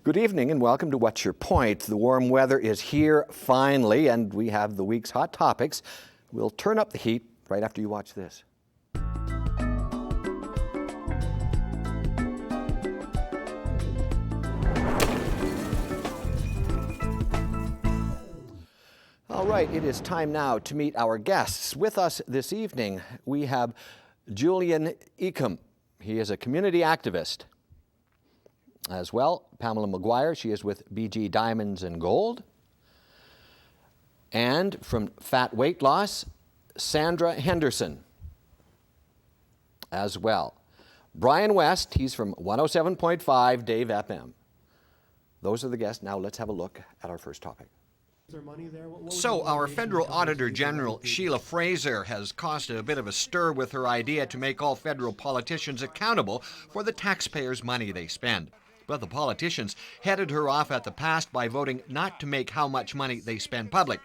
Good evening and welcome to What's Your Point? The warm weather is here finally, and we have the week's hot topics. We'll turn up the heat right after you watch this. All right, it is time now to meet our guests. With us this evening, we have Julian Ichim. He is a community activist. As well, Pamela Mcguire, she is with BG Diamonds and Gold. And from Fat Weight Loss, Sandra Henderson as well. Brian West, he's from 107.5 Dave FM. Those are the guests. Now let's have a look at our first topic. So our federal auditor general, Sheila Fraser, has caused a bit of a stir with her idea to make all federal politicians accountable for the taxpayers' money they spend. But the politicians headed her off at the pass by voting not to make how much money they spend public,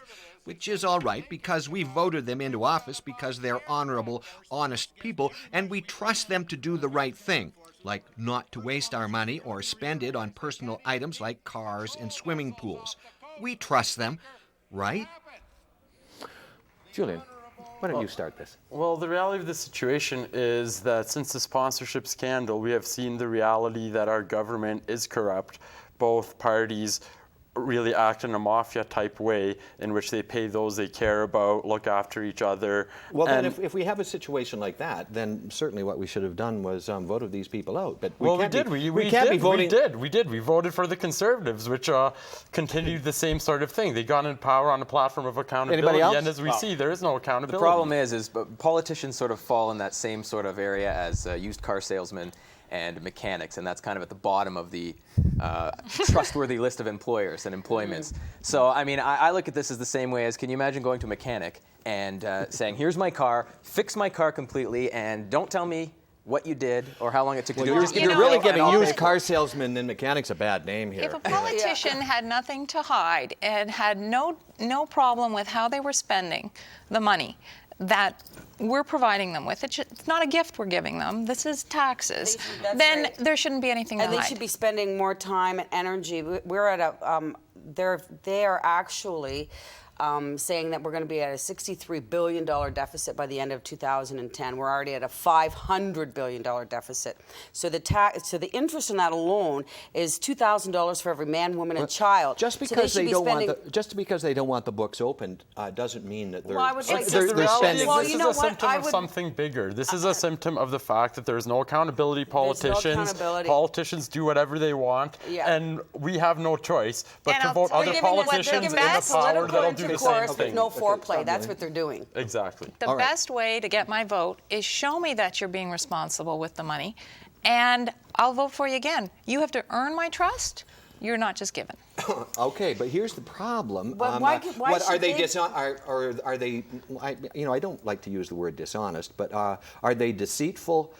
which is all right because we voted them into office because they're honorable, honest people, and we trust them to do the right thing, like not to waste our money or spend it on personal items like cars and swimming pools. We trust them, right? Julian, why don't you start this? Well, the reality of the situation is that since the sponsorship scandal, we have seen the reality that our government is corrupt. Both parties really act in a mafia-type way in which they pay those they care about, look after each other. Well, then if we have a situation like that, then certainly what we should have done was voted these people out. But we did. We voted for the Conservatives, which continued the same sort of thing. They got in power on a platform of accountability. Anybody else? And as we see, there is no accountability. The problem is politicians sort of fall in that same sort of area as used car salesmen and mechanics, and that's kind of at the bottom of the trustworthy list of employers and employments. So, I mean, I look at this as the same way as, can you imagine going to a mechanic and saying, here's my car, fix my car completely, and don't tell me what you did or how long it took to do it. You're really giving used car salesmen and mechanics a bad name here. If a politician had nothing to hide and had no problem with how they were spending the money that we're providing them with, it's not a gift we're giving them, this is taxes, then there shouldn't be anything to hide. And they should be spending more time and energy. We're at a, they are actually saying that we're going to be at a $63 billion deficit by the end of 2010. We're already at a $500 billion deficit. So the interest in that alone is $2,000 for every man, woman, and child. Just because they don't want the books opened doesn't mean that they're spending. This is a symptom of something bigger. This is a symptom of the fact that there's no accountability. Politicians do whatever they want, and we have no choice but to vote other politicians in the power that'll do the same thing. With no foreplay. That's what they're doing. Exactly. The best way to get my vote is show me that you're being responsible with the money, and I'll vote for you again. You have to earn my trust. You're not just given. Okay, but here's the problem. But why are they are they? I don't like to use the word dishonest, but are they deceitful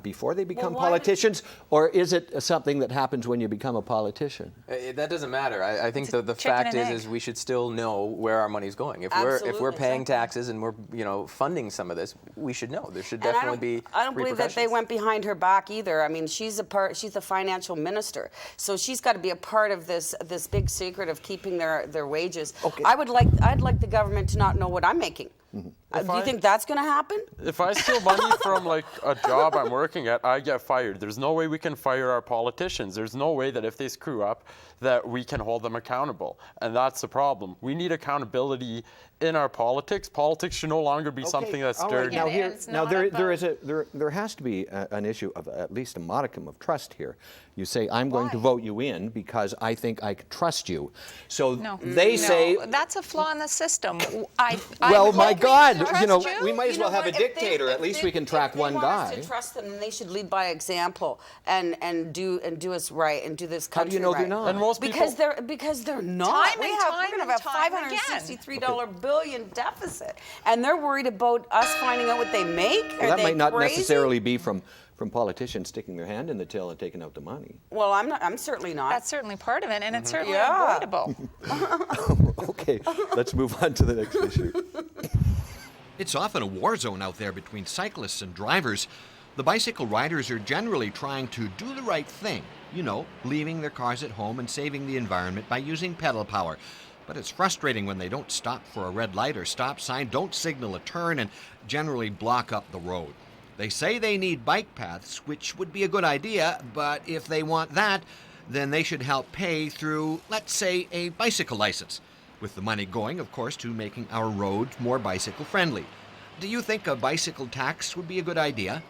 before they become politicians, or is it something that happens when you become a politician? That doesn't matter. I think the fact is we should still know where our money's going. If we're paying taxes and we're funding some of this, we should know. There should definitely be I don't believe that they went behind her back either. I mean, she's the financial minister, so she's got to be a part of this big secret of keeping their wages. Okay. I'd like the government to not know what I'm making. Mm-hmm. Do you think that's going to happen? If I steal money from a job I'm working at, I get fired. There's no way we can fire our politicians. There's no way that if they screw up that we can hold them accountable. And that's the problem. We need accountability in our politics. Politics should no longer be something that's dirty. There has to be an issue of at least a modicum of trust here. You say, I'm going to vote you in because I think I can trust you. So they say... That's a flaw in the system. My God, we might as well have a dictator. At least we can track one guy. If they want us to trust them, then they should lead by example and do us right and do this country right. How do you know they're not? And most because they're not. We're going to have a $563 billion deficit, and they're worried about us finding out what they make. Well, that might not necessarily be from politicians sticking their hand in the till and taking out the money. Well, I'm certainly not. That's certainly part of it, and it's certainly avoidable. Okay, let's move on to the next issue. It's often a war zone out there between cyclists and drivers. The bicycle riders are generally trying to do the right thing, You know, leaving their cars at home and saving the environment by using pedal power. But it's frustrating when they don't stop for a red light or stop sign, don't signal a turn, and generally block up the road. They say they need bike paths, which would be a good idea, but if they want that, then they should help pay through, let's say, a bicycle license, with the money going, of course, to making our roads more bicycle-friendly. Do you think a bicycle tax would be a good idea?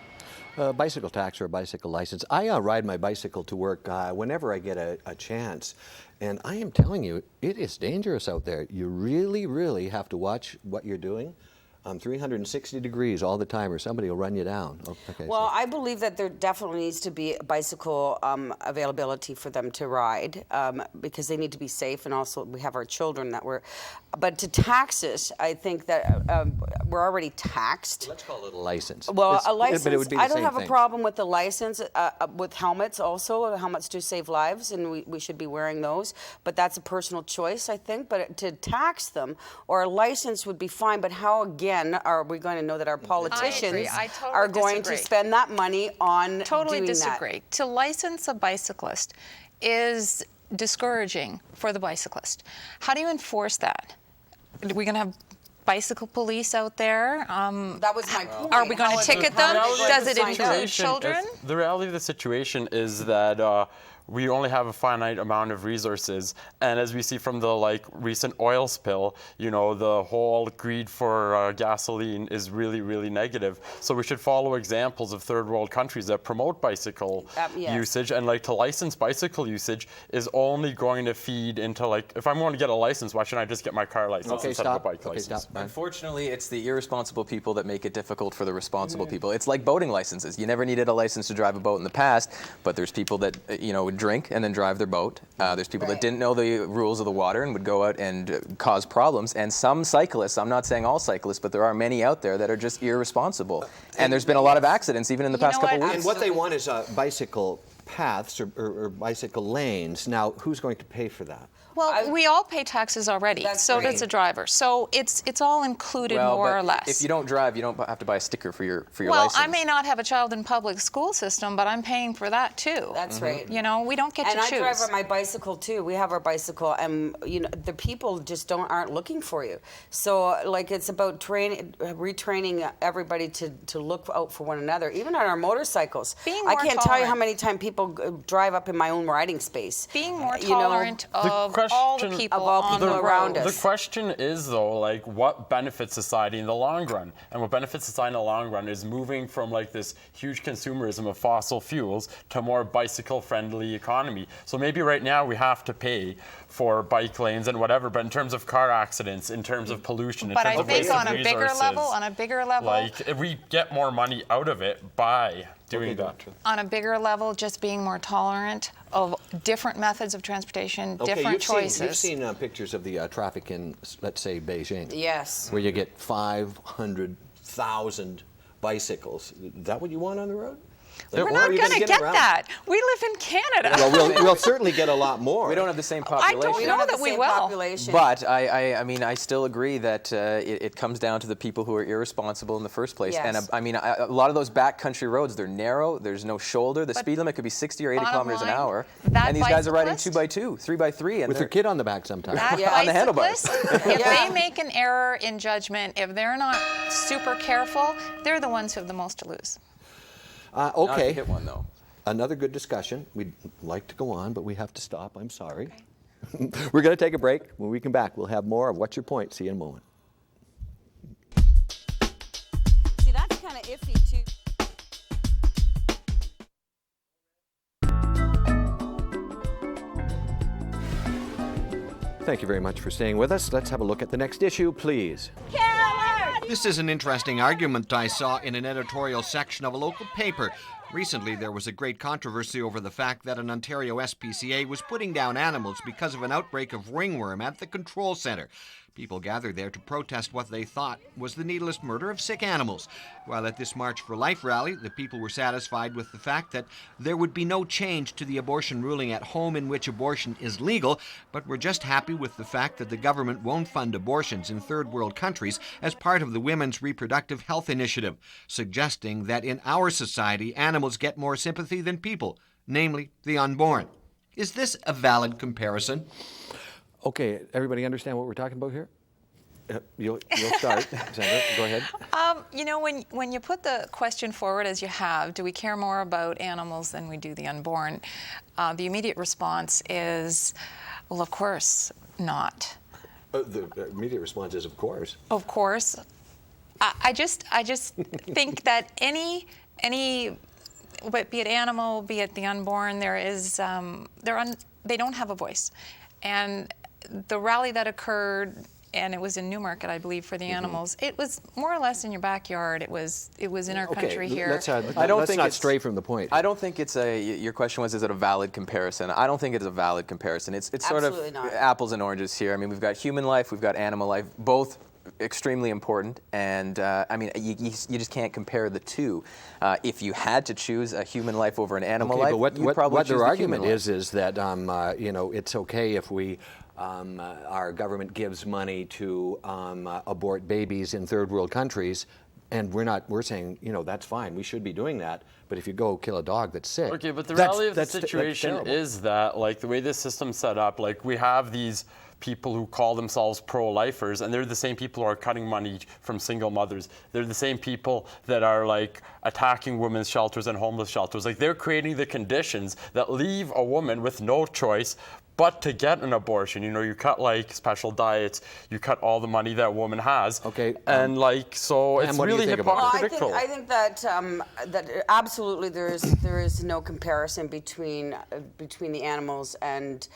A bicycle tax or a bicycle license. I ride my bicycle to work whenever I get a chance. And I am telling you, it is dangerous out there. You really, really have to watch what you're doing. 360 degrees all the time, or somebody will run you down. Oh, okay, well, I believe that there definitely needs to be bicycle availability for them to ride because they need to be safe, and also we have our children that we're. But to tax it, I think that we're already taxed. Let's call it a license. Well, a license. But it would be the I don't same have thing. a problem with the license. With helmets, also helmets do save lives, and we should be wearing those. But that's a personal choice, I think. But to tax them or a license would be fine. But how again? Are we going to know that our politicians I totally are going disagree. to spend that money on Totally doing disagree. that? To license a bicyclist is discouraging for the bicyclist. How do you enforce that? Are we going to have bicycle police out there? That was my point. Are we going How to is ticket how them? are they going Does to it find include out? Situation children? is- the reality of the situation is that we only have a finite amount of resources, and as we see from the recent oil spill, you know, the whole greed for gasoline is really, really negative. So we should follow examples of third world countries that promote bicycle Yes. usage, and to license bicycle usage is only going to feed into if I'm going to get a license, why shouldn't I just get my car license Okay, instead stop. of a bike Okay, license? stop. Brian. Unfortunately, it's the irresponsible people that make it difficult for the responsible people. It's like boating licenses. You never needed a license to drive a boat in the past, but there's people that would drink and then drive their boat. There's people that didn't know the rules of the water and would go out and cause problems. And some cyclists, I'm not saying all cyclists, but there are many out there that are just irresponsible. And there's been a lot of accidents even in the past couple what? And weeks. what they want is bicycle paths or bicycle lanes. Now, who's going to pay for that? Well, we all pay taxes already. That's So great. does a driver. So it's all included more but or less. if you don't drive, you don't have to buy a sticker for your well, license. I may not have a child in public school system, but I'm paying for that too. That's right. You know, we don't get And to I choose. drive on my bicycle too. We have our bicycle, and the people just aren't looking for you. So it's about retraining everybody to look out for one another, even on our motorcycles. Being I more can't tell you how tolerant. many times people drive up in my own riding space. Being more You know, tolerant of all the question- people Of all on people the around road. us. The question is, though, what benefits society in the long run? And what benefits society in the long run is moving from this huge consumerism of fossil fuels to a more bicycle-friendly economy. So maybe right now we have to pay for bike lanes and whatever, but in terms of car accidents, in terms of pollution, in But terms I of think waste of on a bigger resources, level, if we get more money out of it by doing that. on a bigger level, just being more tolerant of different methods of transportation, different you've choices. Seen pictures of the traffic in, let's say, Beijing. Yes. Where you get 500,000 bicycles. Is that what you want on the road? We're Or not are you going to gonna get around? that. We live in Canada. Well, we'll certainly get a lot more. We don't have the same I population. don't We know don't have that the we same will. population. But I still agree that it comes down to the people who are irresponsible in the first place. Yes. And a lot of those backcountry roads, they're narrow. There's no shoulder. The speed limit could be 60 or 80 bottom kilometers an line, hour. that And these guys are riding bicyclist- 2x2, 3x3, and With they're your kid on the back sometimes. That on the handlebars. bicyclist, if Yeah. they make an error in judgment, if they're not super careful, they're the ones who have the most to lose. not to Okay. hit one though. Another good discussion. We'd like to go on, but we have to stop. I'm sorry. We're going to take a break. When we come back, we'll have more of What's Your Point. See you in a moment. See, that's kind of iffy too. Thank you very much for staying with us. Let's have a look at the next issue, please. This is an interesting argument I saw in an editorial section of a local paper. Recently, there was a great controversy over the fact that an Ontario SPCA was putting down animals because of an outbreak of ringworm at the control centre. People gathered there to protest what they thought was the needless murder of sick animals. While at this March for Life rally, the people were satisfied with the fact that there would be no change to the abortion ruling at home in which abortion is legal, but were just happy with the fact that the government won't fund abortions in third world countries as part of the Women's Reproductive Health Initiative, suggesting that in our society, animals get more sympathy than people. namely the unborn. Is this a valid comparison? Okay, everybody understand what we're talking about here? You'll start, Sandra. Go ahead. You know, when you put the question forward as you have, do we care more about animals than we do the unborn? The immediate response is, well, of course not. The immediate response is, of course. Of course. I just think that any, be it animal, be it the unborn, they don't have a voice. And the rally that occurred, and it was in Newmarket, I believe, for the animals. It was more or less in your backyard. It was in our country here. Let's not stray from the point. I don't think it's your question was, is it a valid comparison? I don't think it is a valid comparison. It's sort of apples and oranges here. I mean, we've got human life, we've got animal life, both extremely important, and I mean, you just can't compare the two. If you had to choose a human life over an animal life, you'd probably choose the human life. What their argument is that you know, it's okay if we our government gives money to abort babies in third world countries, and we're saying, you know, that's fine, we should be doing that, but if you go kill a dog that's sick. Okay, but the reality of the situation is that, like, the way this system's set up, like, we have these people who call themselves pro-lifers, and they're the same people who are cutting money from single mothers. They're the same people that are, like, attacking women's shelters and homeless shelters. Like, they're creating the conditions that leave a woman with no choice but to get an abortion. You know, you cut, like, special diets, you cut all the money that a woman has. Okay. And, like, so it's really hypocritical. I think that that absolutely there is no comparison between the animals and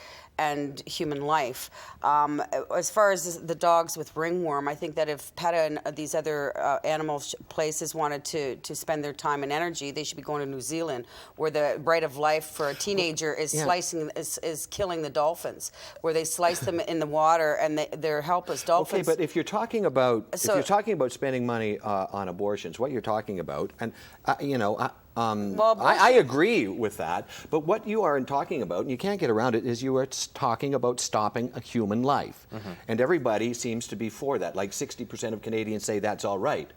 human life. As far as the dogs with ringworm, I think that if PETA and these other animal places wanted to spend their time and energy, they should be going to New Zealand, where the right of life for a teenager is is killing the dolphins, where they slice them in the water and they're helpless dolphins. Okay, but if you're talking about spending money on abortions, what you're talking about, and you know. I agree with that, but what you are talking about, and you can't get around it, is you are talking about stopping a human life. And everybody seems to be for that. Like 60% of Canadians say that's all right.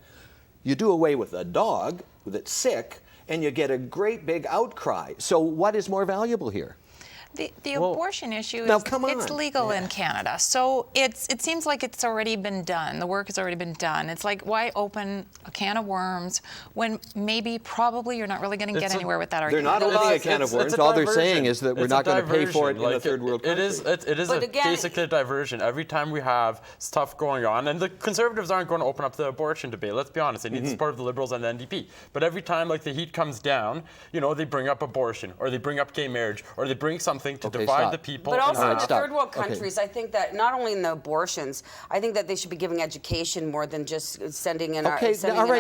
You do away with a dog that's sick, and you get a great big outcry. So what is more valuable here? The abortion issue is it's legal in Canada, so it seems like it's already been done. The work has already been done. It's like, why open a can of worms when probably you're not really going to get anywhere with that argument. They're not opening a can of worms. All they're saying is that we're not going to pay for it in a third world country. It is basically a diversion. Every time we have stuff going on, and the Conservatives aren't going to open up the abortion debate. Let's be honest. They need the support of the Liberals and the NDP. But every time, like, the heat comes down, you know, they bring up abortion, or they bring up gay marriage, or they bring something to divide the people. But also in the third world countries, I think that not only in the abortions, I think that they should be giving education more than just sending in our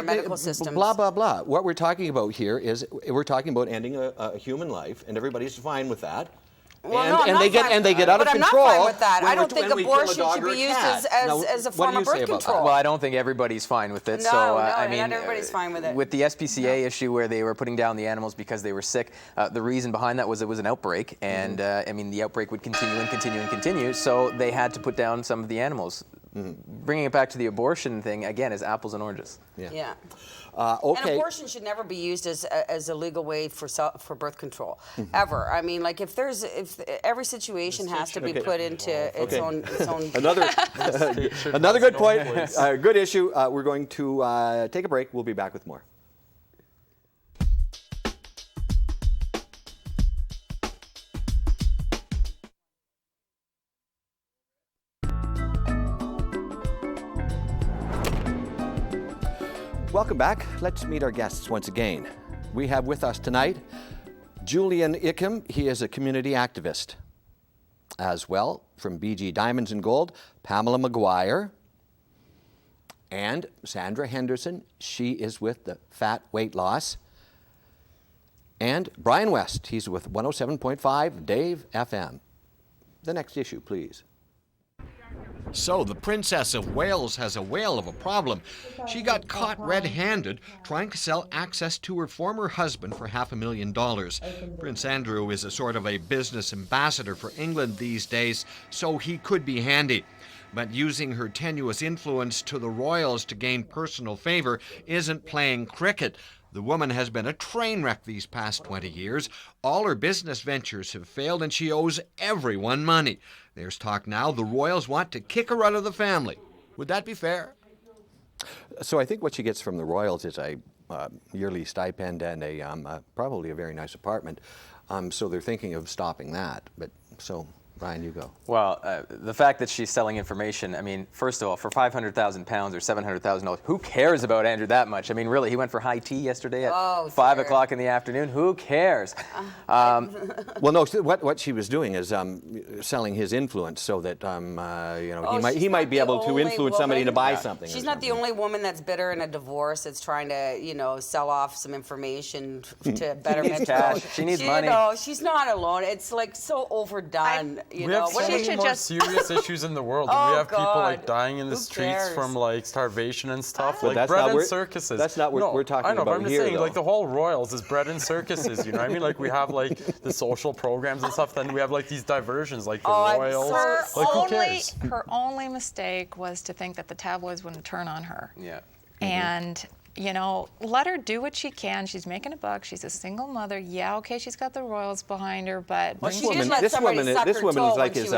medical systems. Blah, blah, blah. What we're talking about here is we're talking about ending a human life, and everybody's fine with that. Well, and they get out of control. I'm not fine with that. I don't think abortion should be used as a form of birth control. Well, I don't think everybody's fine with it. I mean, not everybody's fine with it. With the SPCA issue where they were putting down the animals because they were sick, the reason behind that was it was an outbreak, and I mean, the outbreak would continue and continue and continue, so they had to put down some of the animals. Bringing it back to the abortion thing, again, is apples and oranges. Yeah. Okay. And abortion should never be used as a legal way for birth control, ever. I mean, like, if every situation has to be put into its own. Another good point. Good issue. We're going to take a break. We'll be back with more. Welcome back. Let's meet our guests once again. We have with us tonight Julian Ichim. He is a community activist. As well, from BG Diamonds and Gold, Pamela Mcguire. And Sandra Henderson. She is with the Fat Weight Loss. And Brian West. He's with 107.5 Dave FM. The next issue, please. So the Princess of Wales has a whale of a problem. She got caught red-handed trying to sell access to her former husband for $500,000. Prince Andrew is a sort of a business ambassador for England these days, so he could be handy. But using her tenuous influence to the royals to gain personal favor isn't playing cricket. The woman has been a train wreck these past 20 years. All her business ventures have failed, and she owes everyone money. There's talk now the Royals want to kick her out of the family. Would that be fair? So I think what she gets from the Royals is a yearly stipend and probably a very nice apartment. So they're thinking of stopping that. But so, Brian, you go. Well, the fact that she's selling information, I mean, first of all, for £500,000 or $700,000, who cares about Andrew that much? I mean, really, he went for high tea yesterday at 5 o'clock in the afternoon. Who cares? Well, no, what she was doing is selling his influence so that he might be able to influence somebody to buy something. She's not the only woman that's bitter in a divorce that's trying to sell off some information to better mental health. She needs money. She's not alone. It's like so overdone. We have so many more serious issues in the world. And we have people like dying in the streets from like starvation and stuff. Well, like bread and circuses. That's not what we're talking about. I know, but I'm just saying, though. like the whole Royals is bread and circuses. You know what I mean? Like we have like the social programs and stuff. Then we have like these diversions, like the Royals. Who cares? Her only mistake was to think that the tabloids wouldn't turn on her. Yeah. And let her do what she can. She's making a buck. She's a single mother. Yeah, okay, she's got the Royals behind her, but this woman is like his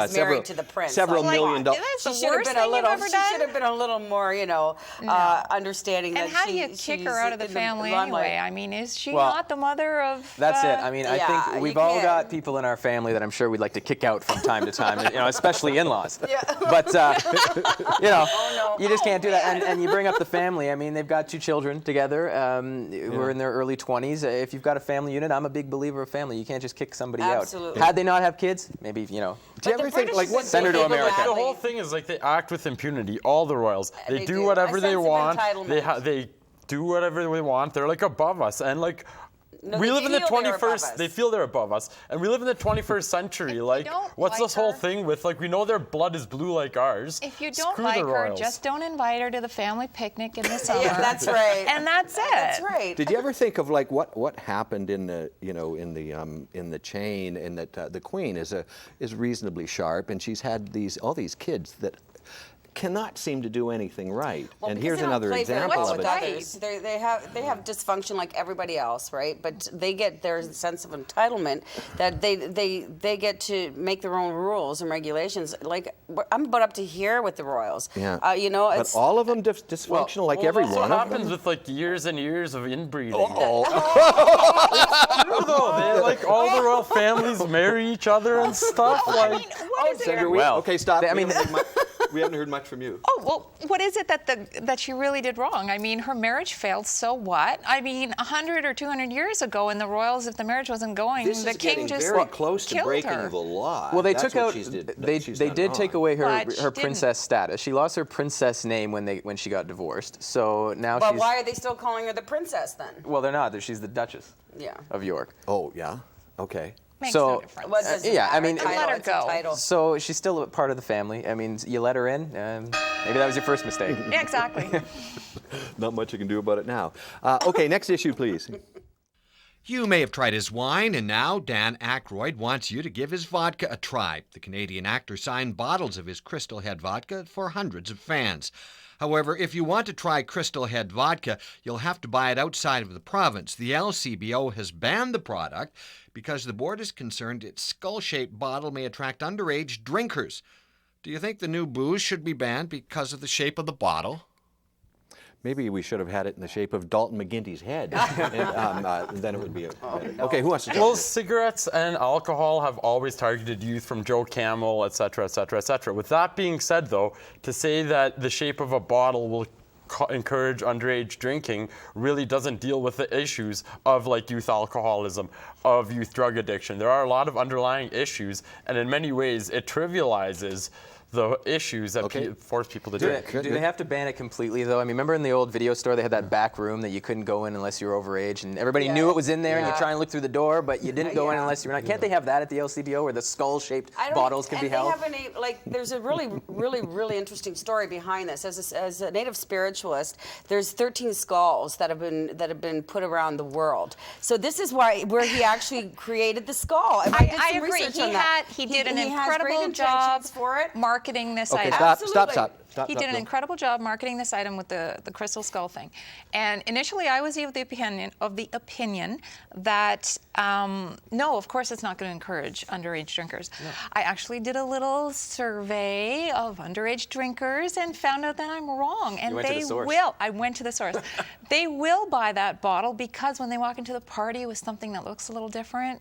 several million dollars. That's the worst thing you've ever done. She should have been a little more, understanding. And that how do you kick her out of the family anyway? I mean, is she not the mother of? That's it. I mean, I think we've all got people in our family that I'm sure we'd like to kick out from time to time, especially in-laws. Yeah. But you just can't do that. And you bring up the family. I mean, they've got 2 children together who are in their early 20s. If you've got a family unit, I'm a big believer of family. You can't just kick somebody out. Had they not have kids, maybe, Do you ever think, send her to America? The whole thing is like they act with impunity, all the Royals. They do whatever they want. They do whatever they want. They're like above us. And like, we live in the 21st. They feel they're above us, and we live in the 21st century. Like, what's this whole thing with? Like, we know their blood is blue like ours. If you don't like her, just don't invite her to the family picnic in the summer. Yeah, that's right. And that's it. That's right. Did you ever think of like what happened in the in the chain, and that the Queen is reasonably sharp, and she's had all these kids that cannot seem to do anything right. Well, and here's another example of it. They have dysfunction like everybody else, right? But they get their sense of entitlement that they get to make their own rules and regulations. Like, I'm about up to here with the Royals. Yeah. But all of them dysfunctional, like every one of them. That's what happens with like years and years of inbreeding. Like all the royal families marry each other and stuff. I mean, what is it? Okay, stop. We haven't heard much from you. Oh, well, what is it that she really did wrong? I mean, her marriage failed, so what? I mean, 100 or 200 years ago in the Royals, if the marriage wasn't going, the king just very close to breaking her. the law. Well, they took out. They did take away her princess status. She lost her princess name when she got divorced. So now But why are they still calling her the princess then? Well, they're not. She's the Duchess of York. Oh, yeah? Okay. Makes no difference. I mean, let her go. So she's still a part of the family. I mean, you let her in. Maybe that was your first mistake. Yeah, exactly. Not much you can do about it now. Okay, next issue, please. You may have tried his wine, and now Dan Aykroyd wants you to give his vodka a try. The Canadian actor signed bottles of his Crystal Head vodka for hundreds of fans. However, if you want to try Crystal Head vodka, you'll have to buy it outside of the province. The LCBO has banned the product because the board is concerned its skull-shaped bottle may attract underage drinkers. Do you think the new booze should be banned because of the shape of the bottle? Maybe we should have had it in the shape of Dalton McGuinty's head, and then it would be okay. Who wants to? Well, cigarettes and alcohol have always targeted youth, from Joe Camel, etc., etc., etc. With that being said, though, to say that the shape of a bottle will encourage underage drinking really doesn't deal with the issues of like youth alcoholism, of youth drug addiction. There are a lot of underlying issues, and in many ways, it trivializes the issues that force people to drink. Do they have to ban it completely, though? I mean, remember in the old video store, they had that back room that you couldn't go in unless you were overage, and everybody knew it was in there, and you're trying to look through the door, but you didn't go in unless you were not. Can't they have that at the LCBO, where the skull-shaped bottles can be held? There's a really interesting story behind this. As a native spiritualist, there's 13 skulls that have been put around the world. So this is where he actually created the skull. I agree. He did an incredible job for it. marketing this item. Absolutely. Stop. He did an no. incredible job marketing this item with the crystal skull thing. And initially, I was of the opinion that no, of course, it's not going to encourage underage drinkers. No. I actually did a little survey of underage drinkers and found out that I'm wrong. And they will. I went to the source. They will buy that bottle because when they walk into the party with something that looks a little different,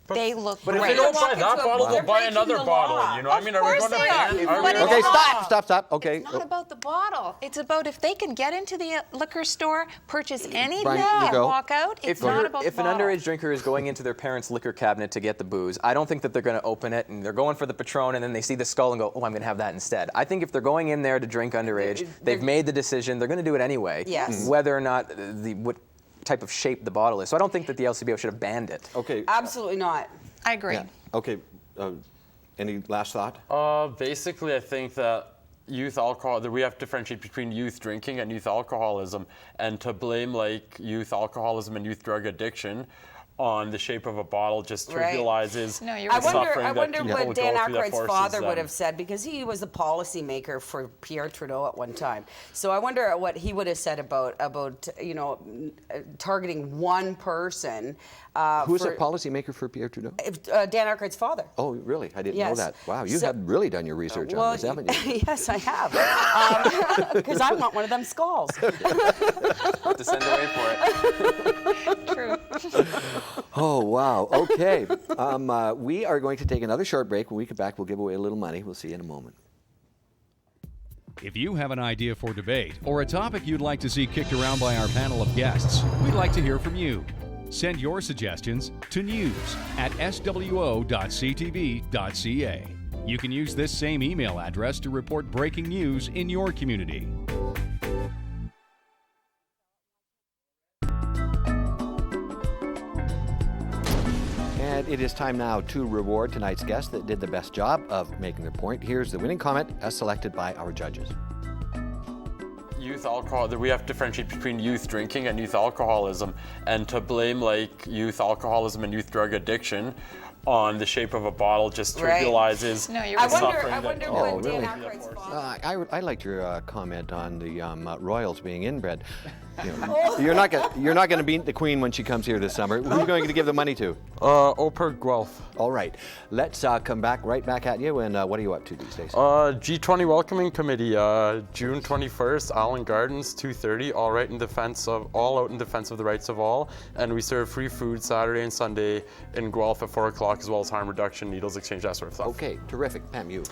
they look But great. if they don't buy that bottle, they'll buy another bottle. You know, I mean, are we going to ban? Okay, stop. Okay. It's not about the bottle. It's about if they can get into the liquor store, purchase anything, Brian, and walk out. It's not about the If an bottle. underage drinker is going into their parents' liquor cabinet to get the booze, I don't think that they're going to open it and they're going for the Patron and then they see the skull and go, oh, I'm going to have that instead. I think if they're going in there to drink underage, they've made the decision, they're going to do it anyway. Yes. Whether or not what type of shape the bottle is. So I don't think that the LCBO should have banned it. Okay. Absolutely not. I agree. Yeah. Okay. Any last thought? Basically, I think that youth alcohol, that we have to differentiate between youth drinking and youth alcoholism, and to blame like youth alcoholism and youth drug addiction on the shape of a bottle just trivializes No, you're I right. wonder that people what Dan go through that Aykroyd's forces father them. would have said, because he was the policy maker for Pierre Trudeau at one time. So I wonder what he would have said about targeting one person. Who's a policymaker for Pierre Trudeau? Dan Aykroyd's father. Oh, really? I didn't know Yes. that. Wow, you So- have really done your research on this, haven't you? Yes, I have. Because I want one of them skulls. To send away for it. True. Oh, wow. Okay. We are going to take another short break. When we come back, we'll give away a little money. We'll see you in a moment. If you have an idea for debate or a topic you'd like to see kicked around by our panel of guests, we'd like to hear from you. Send your suggestions to news@swo.ctv.ca. You can use this same email address to report breaking news in your community. And it is time now to reward tonight's guest that did the best job of making their point. Here's the winning comment as selected by our judges. Youth alcohol, that we have to differentiate between youth drinking and youth alcoholism, and to blame like youth alcoholism and youth drug addiction on the shape of a bottle just trivializes No, you're the right. suffering I that wonder people what Oh, Dan really? Aykroyd's father. I liked your comment on the royals being inbred. You're not going to beat the Queen when she comes here this summer. Who are you going to give the money to? Oper Guelph. All right. Let's come back at you. And what are you up to these days? G20 Welcoming Committee, June 21st, Allen Gardens, 2:30, all out in defense of the rights of all. And we serve free food Saturday and Sunday in Guelph at 4 o'clock, as well as harm reduction, needles exchange, that sort of stuff. Okay, terrific. Pam, you.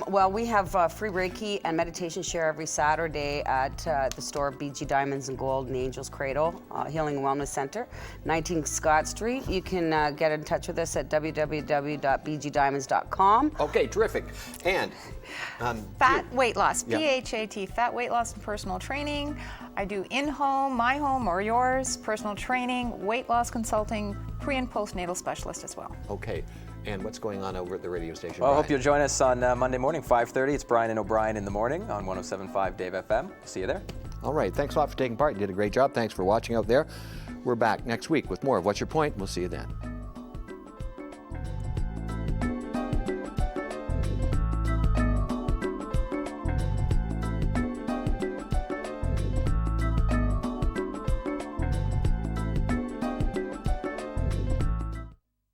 Well, we have free Reiki and meditation share every Saturday at the store BG Diamonds and Gold and Angels Cradle, Healing and Wellness Center, 19 Scott Street. You can get in touch with us at www.bgdiamonds.com. Okay, terrific. And Fat weight loss, Yeah. PHAT, fat weight loss and personal training. I do in-home, my home or yours, personal training, weight loss consulting, pre and postnatal specialist as well. okay. And what's going on over at the radio station? Well, I hope Brian? you'll join us on Monday morning, 5:30. It's Brian and O'Brien in the morning on 107.5 Dave FM. See you there. All right. Thanks a lot for taking part. You did a great job. Thanks for watching out there. We're back next week with more of What's Your Point? We'll see you then.